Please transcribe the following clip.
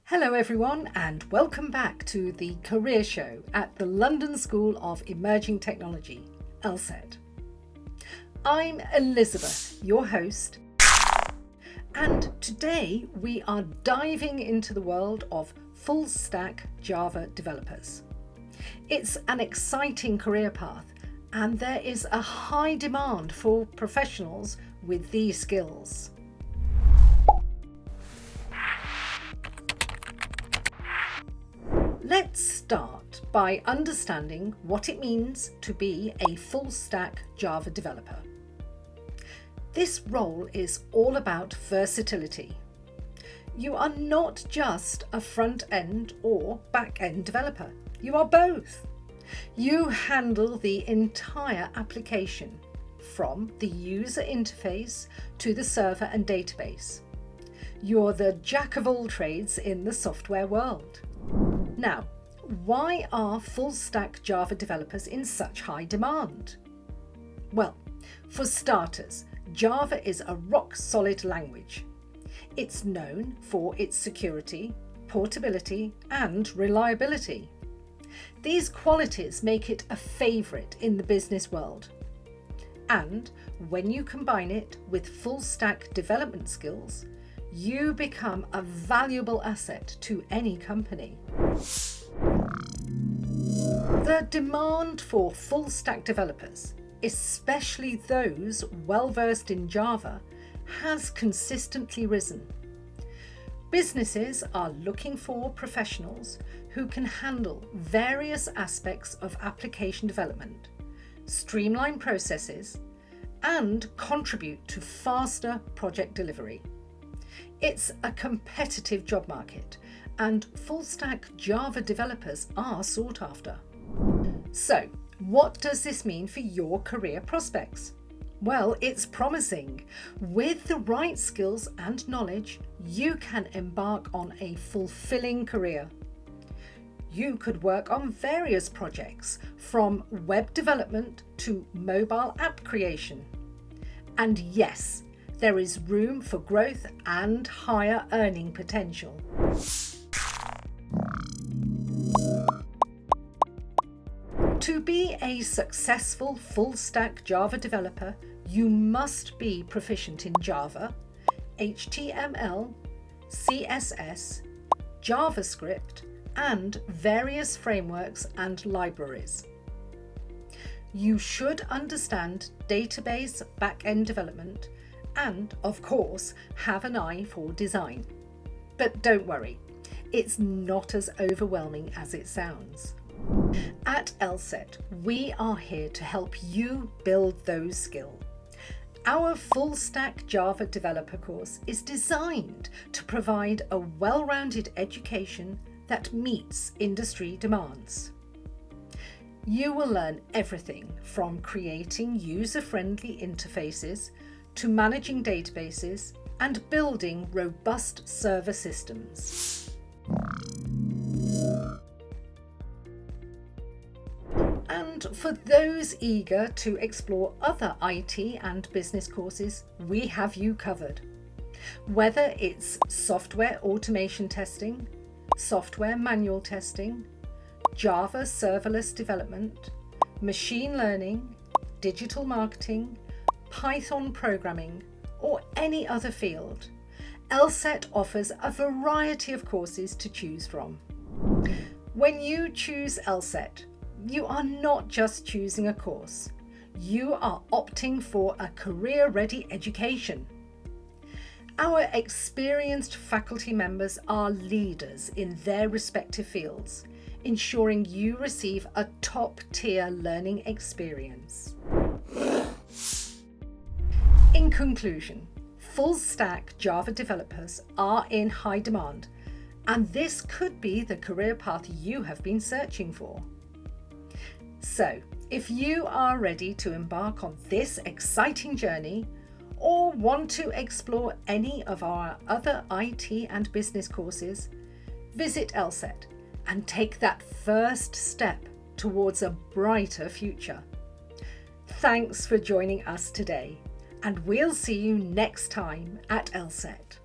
Hello everyone and welcome back to the Career Show at the London School of Emerging Technology, LSET. I'm Elizabeth, your host, and today we are diving into the world of full-stack Java developers. It's an exciting career path and there is a high demand for professionals with these skills. Let's start by understanding what it means to be a full-stack Java developer. This role is all about versatility. You are not just a front-end or back-end developer. You are both. You handle the entire application, from the user interface to the server and database. You're the jack of all trades in the software world. Now, why are full-stack Java developers in such high demand? Well, for starters, Java is a rock-solid language. It's known for its security, portability, and reliability. These qualities make it a favourite in the business world. And when you combine it with full-stack development skills, you become a valuable asset to any company. The demand for full-stack developers, especially those well-versed in Java, has consistently risen. Businesses are looking for professionals who can handle various aspects of application development, streamline processes, and contribute to faster project delivery. It's a competitive job market, and full-stack Java developers are sought after. So, what does this mean for your career prospects? Well, it's promising. With the right skills and knowledge, you can embark on a fulfilling career. You could work on various projects, from web development to mobile app creation. And yes, there is room for growth and higher earning potential. To be a successful full-stack Java developer, you must be proficient in Java, HTML, CSS, JavaScript, and various frameworks and libraries. You should understand database back-end development and, of course, have an eye for design. But don't worry, it's not as overwhelming as it sounds. At LSET, we are here to help you build those skills. Our full-stack Java developer course is designed to provide a well-rounded education that meets industry demands. You will learn everything from creating user-friendly interfaces to managing databases and building robust server systems. And for those eager to explore other IT and business courses, we have you covered. Whether it's software automation testing, software manual testing, Java serverless development, machine learning, digital marketing, Python programming, or any other field, LSET offers a variety of courses to choose from. When you choose LSET, you are not just choosing a course, you are opting for a career-ready education. Our experienced faculty members are leaders in their respective fields, ensuring you receive a top-tier learning experience. In conclusion, full-stack Java developers are in high demand, and this could be the career path you have been searching for. So, if you are ready to embark on this exciting journey, or want to explore any of our other IT and business courses, visit LSET and take that first step towards a brighter future. Thanks for joining us today, and we'll see you next time at LSET.